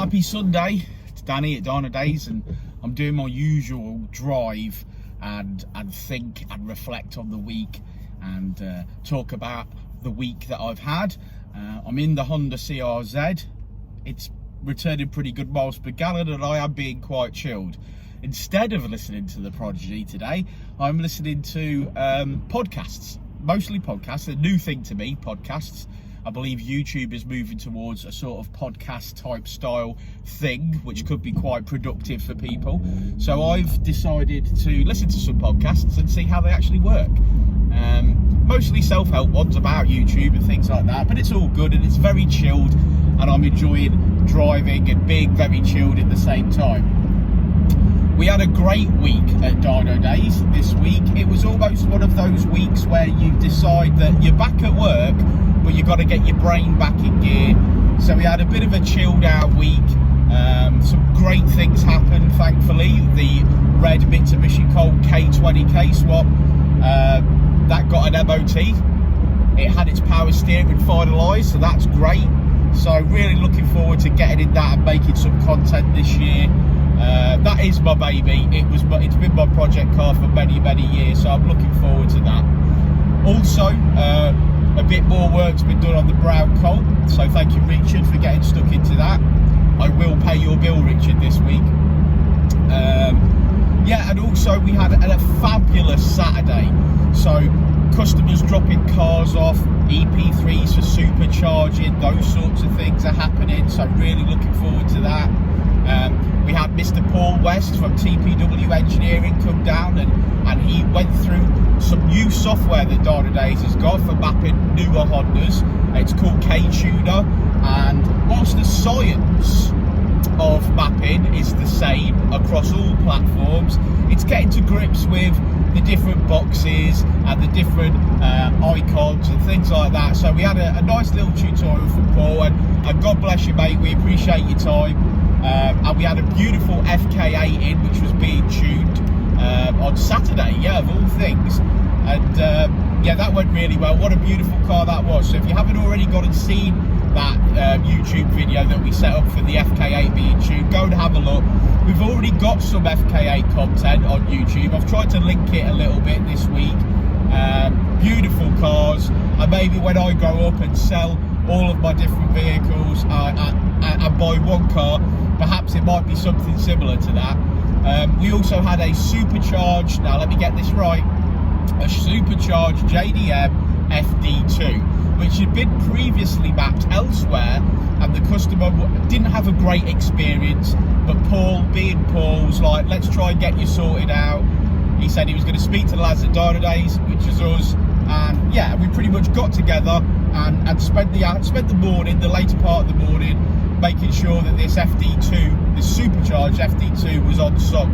Happy Sunday, it's Danny at Dynodaze, and I'm doing my usual drive and think and reflect on the week and talk about the week that I've had. I'm in the Honda CRZ. It's returning pretty good miles per gallon and I am being quite chilled. Instead of listening to the Prodigy today, I'm listening to podcasts, mostly podcasts, a new thing to me, podcasts. I believe YouTube is moving towards a sort of podcast type style thing, which could be quite productive for people. So I've decided to listen to some podcasts and see how they actually work. Mostly self-help ones about YouTube and things like that, but it's all good and it's very chilled and I'm enjoying driving and being very chilled at the same time. We had a great week at Dynodaze this week. It was almost one of those weeks where you decide that you're back at work, but you've got to get your brain back in gear. So we had a bit of a chilled out week. Some great things happened, thankfully. The red Mitsubishi Colt K20K swap, that got an MOT. It had its power steering finalised, so that's great. So really looking forward to getting in that and making some content this year. That is my baby. It's been my project car for many years, so I'm looking forward to that. Also, a bit more work's been done on the brown Colt, so thank you, Richard, for getting stuck into that. I will pay your bill, Richard, this week. Yeah, and also we had a fabulous Saturday. So customers dropping cars off, EP3s for supercharging, those sorts of things are happening, so really looking forward to that. We had Mr. Paul West from TPW Engineering come down and he went through some new software that Dynodaze has got for mapping newer Hondas. It's called K-Tuner, and whilst the science of mapping is the same across all platforms, it's getting to grips with the different boxes and the different icons and things like that. So we had a nice little tutorial from Paul, and God bless you, mate, we appreciate your time. And we had a beautiful FK8 in, which was being tuned on Saturday, yeah, of all things. And yeah, that went really well. What a beautiful car that was. So if you haven't already gone and seen that YouTube video that we set up for the FK8 being tuned, go and have a look. We've already got some FK8 content on YouTube. I've tried to link it a little bit this week. Beautiful cars, and maybe when I grow up and sell all of my different vehicles and buy one car, perhaps it might be something similar to that. We also had a supercharged, now let me get this right, a supercharged JDM FD2, which had been previously mapped elsewhere, and the customer didn't have a great experience, but Paul, being Paul, was like, let's try and get you sorted out. He said he was going to speak to the lads at Dynodaze, which is us, and yeah, we pretty much got together and spent the morning, the later part of the morning, making sure that this FD2, this supercharged FD2 was on song.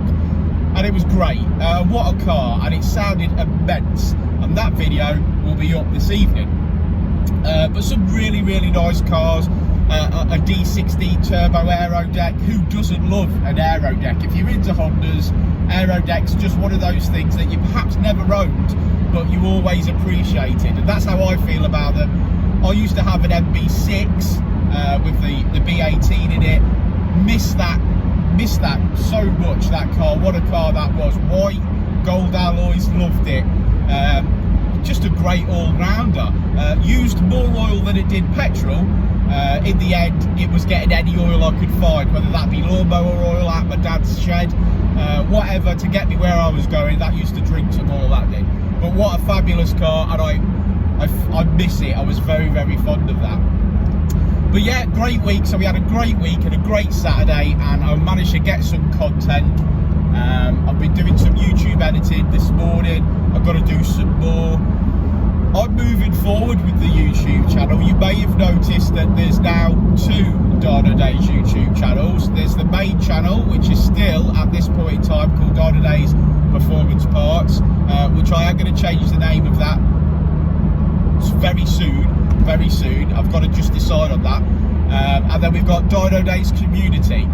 And it was great. What a car, and it sounded immense, and that video will be up this evening. But some really nice cars. A D16 turbo aero deck. Who doesn't love an aero deck? If you're into Hondas, aero decks are just one of those things that you perhaps never owned, but you always appreciated, and that's how I feel about them. I used to have an MB6 with the B18 in it. Miss that so much, that car. What a car that was. White, gold alloys, loved it. Just a great all-rounder. Used more oil than it did petrol. In the end, it was getting any oil I could find, whether that be lawnmower oil at my dad's shed, whatever, to get me where I was going. That used to drink some oil, that did. But what a fabulous car, and I miss it. I was very fond of that. But yeah, great week. So we had a great week and a great Saturday, and I managed to get some content. I've been doing some YouTube editing this morning. I've got to do some more. I'm moving forward with the YouTube channel. You may have noticed that there's now two Dynodaze YouTube channels. There's the main channel, which is still at this point in time called Dynodaze Performance Parts, which I am going to change the name of that very soon. I've got to just decide on that. And then we've got Dynodaze Community.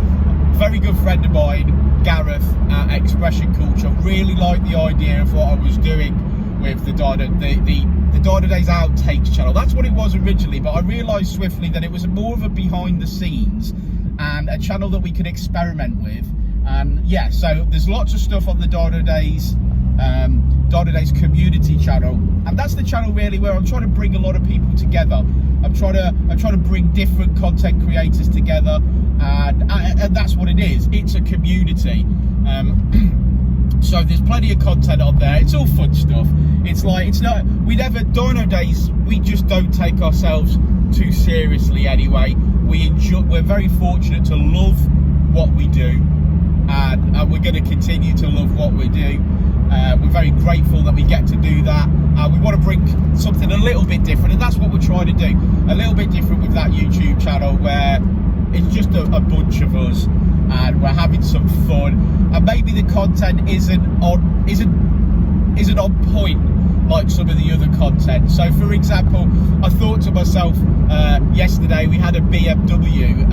Very good friend of mine, Gareth at Expression Culture, really liked the idea of what I was doing with the Dynodaze Outtakes channel. That's what it was originally, but I realised swiftly that it was more of a behind the scenes and a channel that we can experiment with. And yeah, so there's lots of stuff on the Dynodaze community channel, and that's the channel really where I'm trying to bring a lot of people together. I'm trying to bring different content creators together, and that's what it is. It's a community. So there's plenty of content on there. It's all fun stuff. It's like, Dynodaze, we just don't take ourselves too seriously anyway. We're very fortunate to love what we do, and we're going to continue to love what we do. We're very grateful that we get to do that. We want to bring something a little bit different, and that's what we're trying to do. A little bit different with that YouTube channel, where it's just a bunch of us, and we're having some fun. And maybe the content isn't on point like some of the other content. So, for example, I thought to myself yesterday, we had a BMW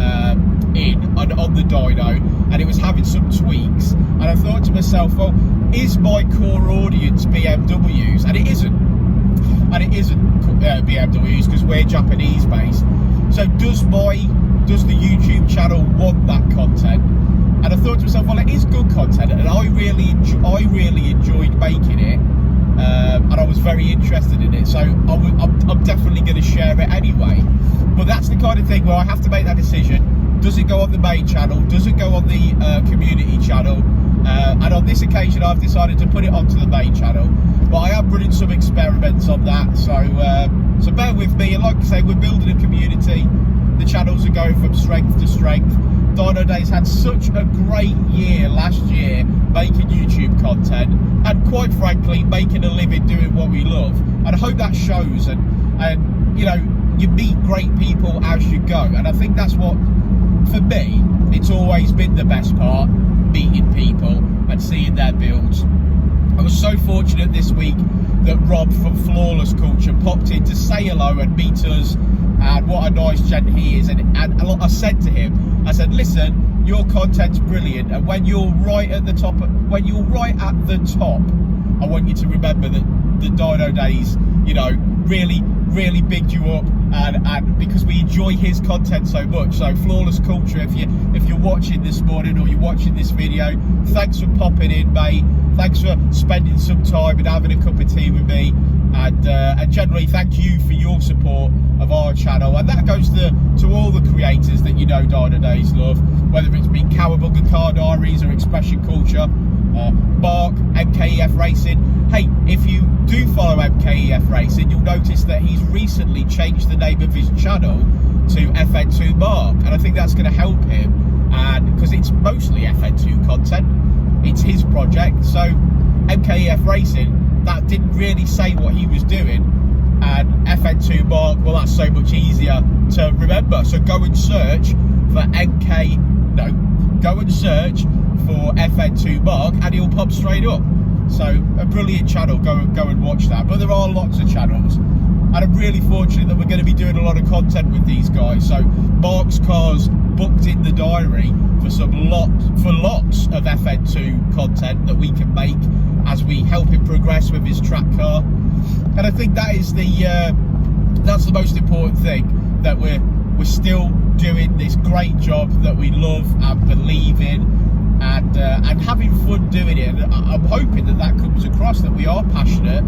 on the dyno, and it was having some tweaks, and I thought to myself, well, is my core audience BMWs? And it isn't. BMWs, because we're Japanese based. So does the YouTube channel want that content? And I thought to myself, well, it is good content, and I really enjoyed making it, and I was very interested in it, so I'm definitely going to share it anyway. But that's the kind of thing where I have to make that decision. Does it go on the main channel? Does it go on the community channel? And on this occasion, I've decided to put it onto the main channel, but I am running some experiments on that, so bear with me. And like I say, we're building a community. The channels are going from strength to strength. Dynodaze had such a great year last year making YouTube content, and quite frankly making a living doing what we love, and I hope that shows. And you know, you meet great people as you go, and I think that's what, for me, it's always been the best part, meeting people and seeing their builds. I was so fortunate this week that Rob from Flawless Culture popped in to say hello and meet us, and what a nice gent he is. And I said to him, I said, listen, your content's brilliant, and when you're right at the top, I want you to remember that the Dynodaze, you know, really bigged you up, and because we enjoy his content so much. So Flawless Culture, if you're watching this morning or you're watching this video, thanks for popping in, mate. Thanks for spending some time and having a cup of tea with me, and generally thank you for your support of our channel. And that goes to all the creators that you know Dynodaze love, whether it's been Cowabunga Car Diaries or Expression Culture, Mark, MKEF Racing. Hey, if you do follow MKEF Racing, you'll notice that he's recently changed the name of his channel to FN2 Mark, and I think that's going to help him, and because it's mostly FN2 content, it's his project. So MKEF Racing, that didn't really say what he was doing, and FN2 Mark, well, that's so much easier to remember. So go and search for FN2 Mark, and he'll pop straight up. So a brilliant channel. Go and watch that. But there are lots of channels, and I'm really fortunate that we're going to be doing a lot of content with these guys. So Mark's Cars booked in the diary for lots of FN2 content that we can make as we help him progress with his track car. And I think that is that's the most important thing, that we're still doing this great job that we love and believe in, and having fun doing it. And I'm hoping that comes across, that we are passionate.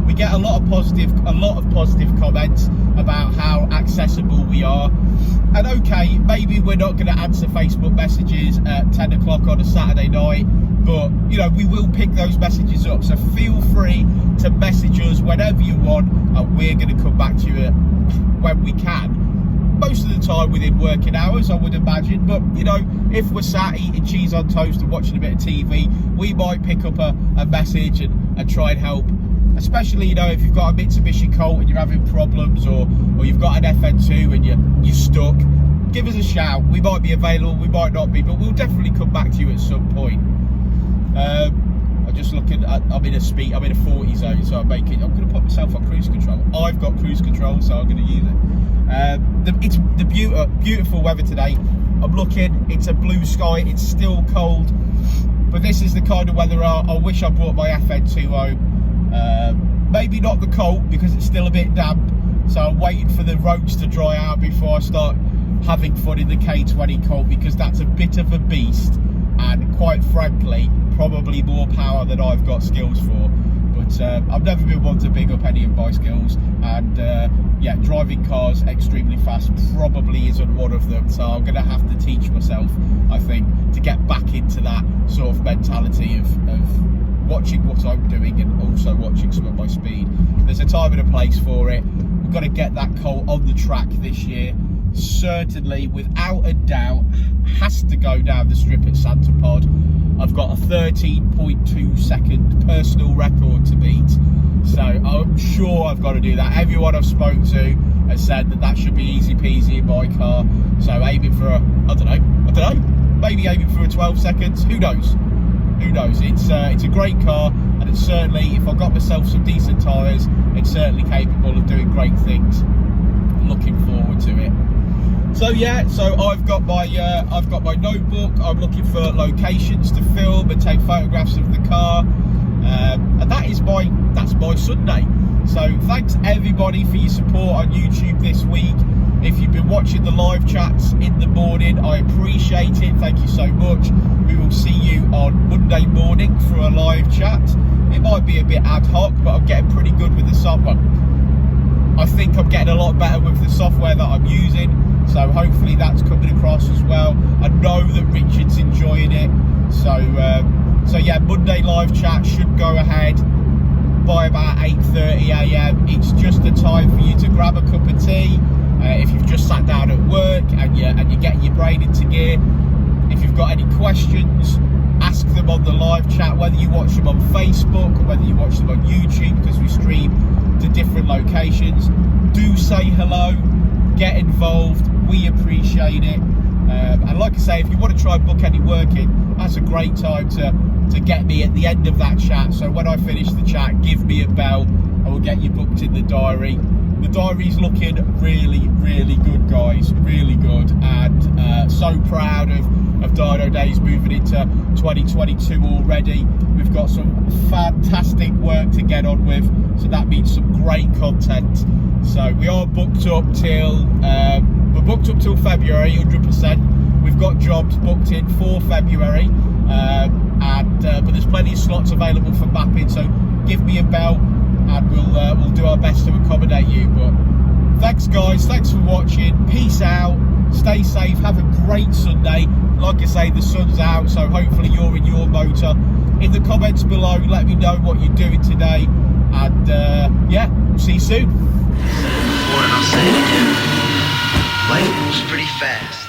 We get a lot of positive comments about how accessible we are. And okay, maybe we're not going to answer Facebook messages at 10 o'clock on a Saturday night, but you know, we will pick those messages up. So feel free to message us whenever you want, and we're going to come back to you when we can. Most of the time within working hours, I would imagine, but you know, if we're sat eating cheese on toast and watching a bit of TV, we might pick up a message and try and help. Especially, you know, if you've got a Mitsubishi Colt and you're having problems, or you've got an FN2 and you're stuck, give us a shout. We might be available, we might not be, but we'll definitely come back to you at some point. I'm just looking at, I'm in a 40 zone, so I'm going to put myself on cruise control. I've got cruise control, so I'm going to use it. It's the beautiful weather today. I'm looking, it's a blue sky, it's still cold, but this is the kind of weather I wish I brought my FN2 home. Maybe not the Colt, because it's still a bit damp, so I'm waiting for the roads to dry out before I start having fun in the K20 Colt, because that's a bit of a beast, and quite frankly, probably more power than I've got skills for. But I've never been one to big up any of my skills, and yeah, driving cars extremely fast probably isn't one of them, so I'm going to have to teach myself, I think, to get back into that sort of mentality of watching what I'm doing and also watching some of my speed. There's a time and a place for it. We've got to get that Colt on the track this year. Certainly, without a doubt, has to go down the strip at Santa Pod. I've got a 13.2 second personal record to beat, so I'm sure I've got to do that. Everyone I've spoken to has said that that should be easy peasy in my car, so aiming for a, I don't know, maybe aiming for a 12 seconds, who knows? Who knows? It's a great car, and it's certainly, if I got myself some decent tyres, it's certainly capable of doing great things. Looking forward to it. So yeah, so I've got my notebook. I'm looking for locations to film and take photographs of the car, and that's my Sunday. So thanks everybody for your support on YouTube this week. If you've been watching the live chats in the morning, I appreciate it. Thank you so much. We will see you on Monday morning for a live chat. It might be a bit ad hoc, but I'm getting pretty good with the software. I think I'm getting a lot better with the software that I'm using, so hopefully that's coming across as well. I know that Richard's enjoying it, so yeah, Monday live chat should go ahead by about 8:30 AM. It's just a time for you to grab a cup of tea if you've just sat down at work and you're getting your brain into gear. If you've got any questions, ask them on the live chat, whether you watch them on Facebook or whether you watch them on YouTube, because we stream to different locations. Do say hello, get involved, we appreciate it. And like I say, if you want to try and book any work in, that's a great time to get me at the end of that chat. So when I finish the chat, give me a bell, I will get you booked in the diary. The diary's looking really, really good, guys, really good, and so proud of Dynodaze moving into 2022 already. We've got some fantastic work to get on with, so that means some great content. So we are booked up till February, 100%. We've got jobs booked in for February, but there's plenty of slots available for mapping. So give me a bell, and we'll do our best to accommodate you. But thanks, guys. Thanks for watching. Peace out. Stay safe. Have a great Sunday. Like I say, the sun's out, so hopefully you're in your motor. In the comments below, let me know what you're doing today, and yeah, see you soon. Before and I'll say it again. Life moves pretty fast.